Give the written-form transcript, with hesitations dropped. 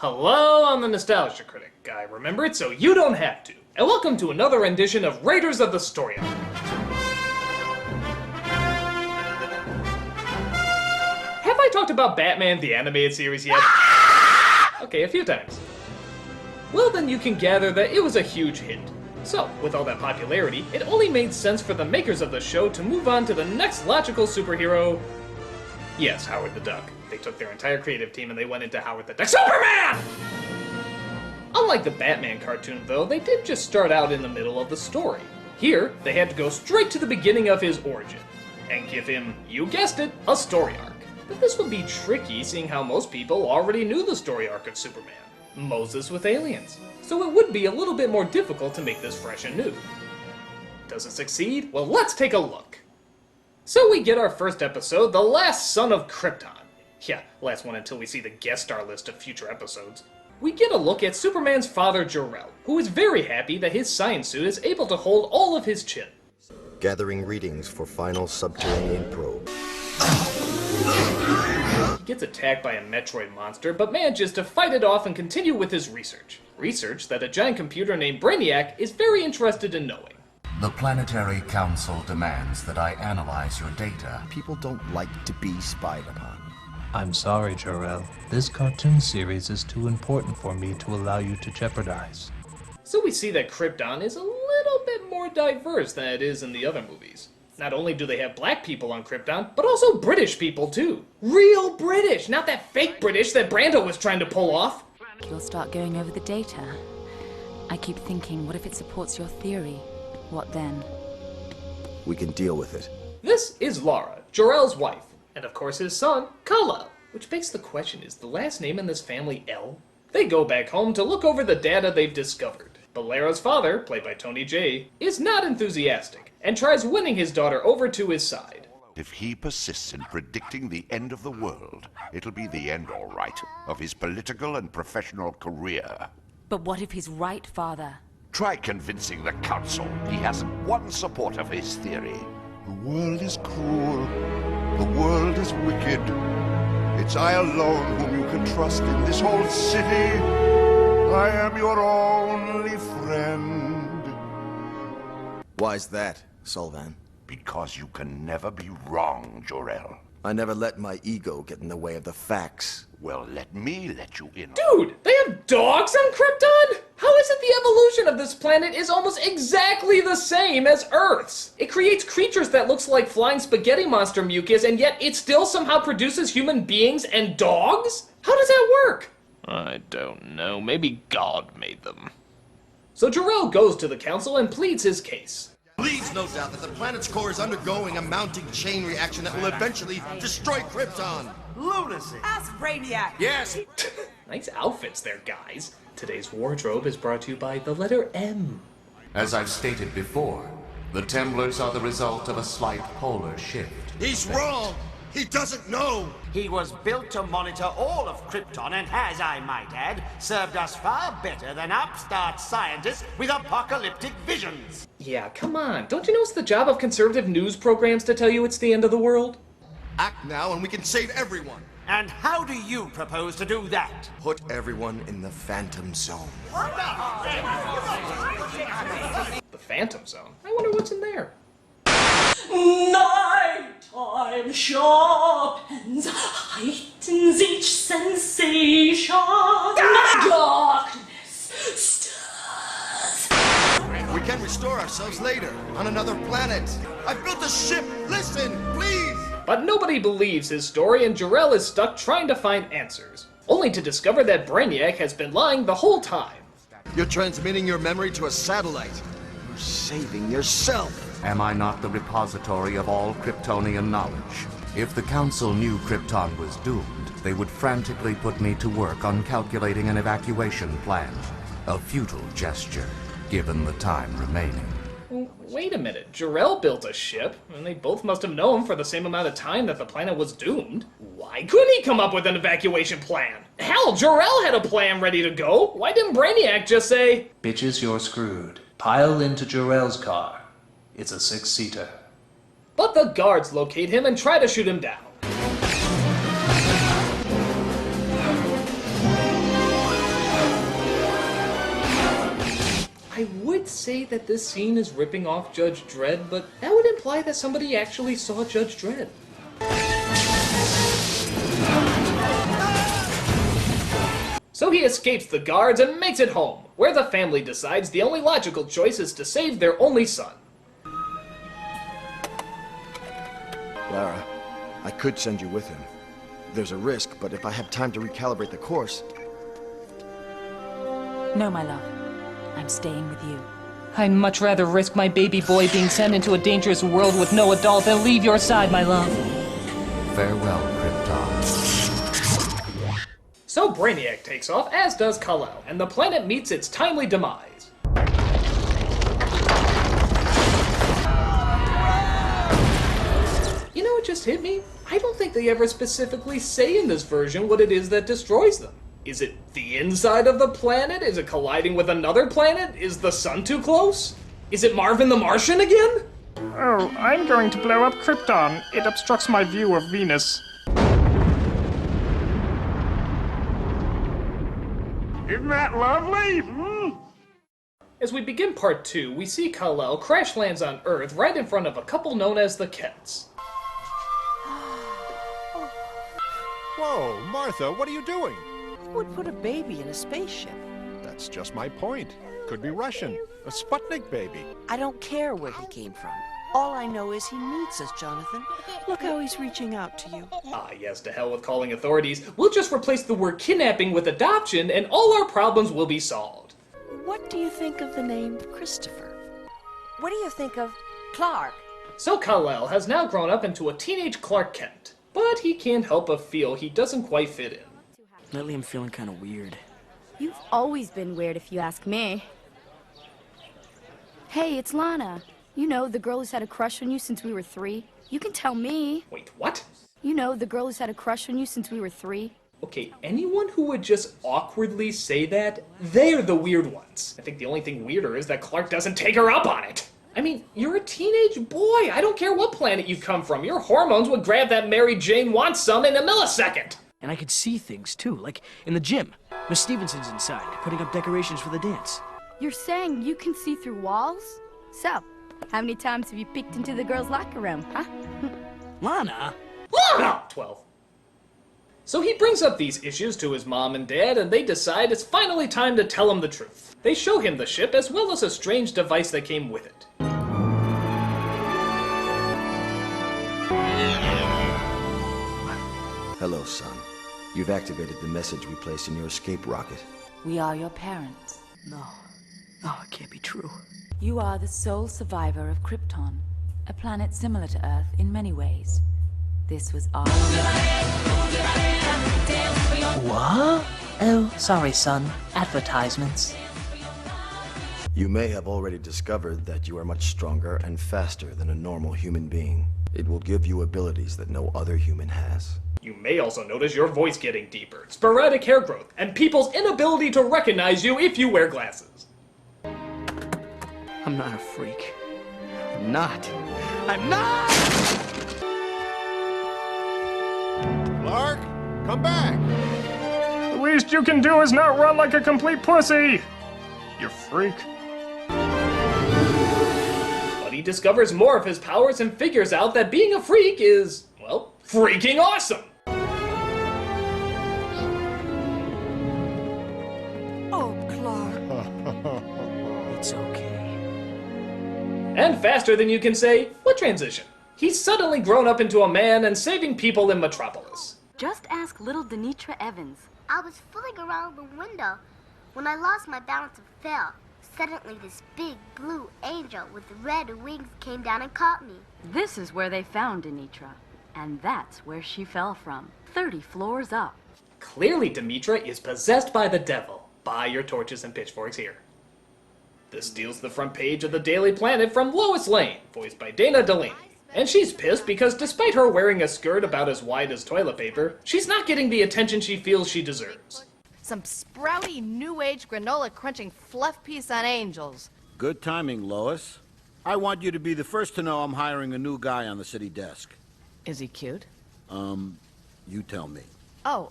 Hello, I'm the Nostalgia Critic. I remember it so you don't have to. And welcome to another rendition of Raiders of the Story Arc. Have I talked about Batman the Animated Series yet? Okay, a few times. Well, then you can gather that it was a huge hit. So, with all that popularity, it only made sense for the makers of the show to move on to the next logical superhero. Yes, Howard the Duck. They took their entire creative team and they went into Howard the Duck. Superman! Unlike the Batman cartoon, though, they did just start out in the middle of the story. Here, they had to go straight to the beginning of his origin, and give him, you guessed it, a story arc. But this would be tricky, seeing how most people already knew the story arc of Superman. Moses with aliens. So it would be a little bit more difficult to make this fresh and new. Does it succeed? Well, let's take a look. So we get our first episode, The Last Son of Krypton. Yeah, last one until we see the guest star list of future episodes. We get a look at Superman's father, Jor-El, who is very happy that his science suit is able to hold all of his chin. Gathering readings for final subterranean probe. He gets attacked by a Metroid monster, but manages to fight it off and continue with his research. Research that a giant computer named Brainiac is very interested in knowing. The Planetary Council demands that I analyze your data. People don't like to be spied upon. I'm sorry, Jor-El. This cartoon series is too important for me to allow you to jeopardize. So we see that Krypton is a little bit more diverse than it is in the other movies. Not only do they have black people on Krypton, but also British people too. Real British, not that fake British that Brando was trying to pull off. You'll start going over the data. I keep thinking, what if it supports your theory? What then? We can deal with it. This is Lara, Jor-El's wife. And of course his son, Kal-El. Which begs the question, is the last name in this family El? They go back home to look over the data they've discovered. But Lara's father, played by Tony Jay, is not enthusiastic, and tries winning his daughter over to his side. If he persists in predicting the end of the world, it'll be the end, all right, of his political and professional career. But what if he's right, Father? Try convincing the council he hasn't one supporter of his theory. The world is cruel. The world is wicked. It's I alone whom you can trust in this whole city. I am your only friend. Why's that, Solvan? Because you can never be wrong, Jor-El. I never let my ego get in the way of the facts. Well, let me let you in. Dude, they have dogs on Krypton? How is it the evolution of this planet is almost exactly the same as Earth's? It creates creatures that looks like flying spaghetti monster mucus, and yet it still somehow produces human beings and dogs? How does that work? I don't know. Maybe God made them. So Jor-El goes to the council and pleads his case. Please no doubt that the planet's core is undergoing a mounting chain reaction that will eventually destroy Krypton. Lunacy. Ask Brainiac. Yes. Nice outfits there, guys. Today's wardrobe is brought to you by the letter M. As I've stated before, the Temblars are the result of a slight polar shift. He's wrong. He doesn't know. He was built to monitor all of Krypton and has, I might add, served us far better than upstart scientists with apocalyptic visions. Yeah, come on. Don't you know it's the job of conservative news programs to tell you it's the end of the world? Act now and we can save everyone. And how do you propose to do that? Put everyone in the Phantom Zone. The Phantom Zone? I wonder what's in there. Nighttime sharpens, heightens each sensation. Darkness stirs. We can restore ourselves later on another planet. I've built a ship. Listen, please. But nobody believes his story, and Jor-El is stuck trying to find answers, only to discover that Brainiac has been lying the whole time. You're transmitting your memory to a satellite. You're saving yourself. Am I not the repository of all Kryptonian knowledge? If the Council knew Krypton was doomed, they would frantically put me to work on calculating an evacuation plan. A futile gesture, given the time remaining. Wait a minute, Jor-El built a ship, and they both must have known for the same amount of time that the planet was doomed. Why couldn't he come up with an evacuation plan? Hell, Jor-El had a plan ready to go. Why didn't Brainiac just say, Bitches, you're screwed. Pile into Jor-El's car. It's a 6-seater. But the guards locate him and try to shoot him down. I would say that this scene is ripping off Judge Dredd, but that would imply that somebody actually saw Judge Dredd. So he escapes the guards and makes it home, where the family decides the only logical choice is to save their only son. Lara, I could send you with him. There's a risk, but if I have time to recalibrate the course... No, my love. I'm staying with you. I'd much rather risk my baby boy being sent into a dangerous world with no adult than leave your side, my love. Farewell, Krypton. So Brainiac takes off, as does Kal-El, and the planet meets its timely demise. You know what just hit me? I don't think they ever specifically say in this version what it is that destroys them. Is it the inside of the planet? Is it colliding with another planet? Is the sun too close? Is it Marvin the Martian again? Oh, I'm going to blow up Krypton. It obstructs my view of Venus. Isn't that lovely? As we begin part 2, we see Kal-El crash lands on Earth right in front of a couple known as the Kents. Whoa, Martha, what are you doing? Who would put a baby in a spaceship? That's just my point. Could be Russian. A Sputnik baby. I don't care where he came from. All I know is he needs us, Jonathan. Look how he's reaching out to you. Ah, yes, to hell with calling authorities. We'll just replace the word kidnapping with adoption, and all our problems will be solved. What do you think of the name Christopher? What do you think of Clark? So Kal-El has now grown up into a teenage Clark Kent, but he can't help but feel he doesn't quite fit in. Lately I'm feeling kind of weird. You've always been weird if you ask me. Hey, it's Lana. You know, the girl who's had a crush on you since we were 3. You can tell me. Wait, what? You know, the girl who's had a crush on you since we were 3. Okay, anyone who would just awkwardly say that, they're the weird ones. I think the only thing weirder is that Clark doesn't take her up on it. I mean, you're a teenage boy. I don't care what planet you come from. Your hormones would grab that Mary Jane wants some in a millisecond. And I could see things, too, like in the gym. Miss Stevenson's inside, putting up decorations for the dance. You're saying you can see through walls? So, how many times have you peeked into the girls' locker room, huh? Lana? Lana! 12. So he brings up these issues to his mom and dad, and they decide it's finally time to tell him the truth. They show him the ship, as well as a strange device that came with it. Hello, son. You've activated the message we placed in your escape rocket. We are your parents. No, it can't be true. You are the sole survivor of Krypton, a planet similar to Earth in many ways. This was our... What? Oh, sorry, son. Advertisements. You may have already discovered that you are much stronger and faster than a normal human being. It will give you abilities that no other human has. You may also notice your voice getting deeper, sporadic hair growth, and people's inability to recognize you if you wear glasses. I'm not a freak. I'm not! Clark, come back! The least you can do is not run like a complete pussy! You freak. But he discovers more of his powers and figures out that being a freak is, well, freaking awesome! Oh, Clark. It's okay. And faster than you can say, what transition? He's suddenly grown up into a man and saving people in Metropolis. Just ask little Denitra Evans. I was fooling around the window when I lost my balance and fell. Suddenly, this big blue angel with red wings came down and caught me. This is where they found Denitra, and that's where she fell from, 30 floors up. Clearly, Demetra is possessed by the devil. Buy your torches and pitchforks here. This steals the front page of the Daily Planet from Lois Lane, voiced by Dana Delaney. And she's pissed because despite her wearing a skirt about as wide as toilet paper, she's not getting the attention she feels she deserves. Some sprouty, new-age, granola-crunching fluff piece on angels. Good timing, Lois. I want you to be the first to know I'm hiring a new guy on the city desk. Is he cute? You tell me. Oh,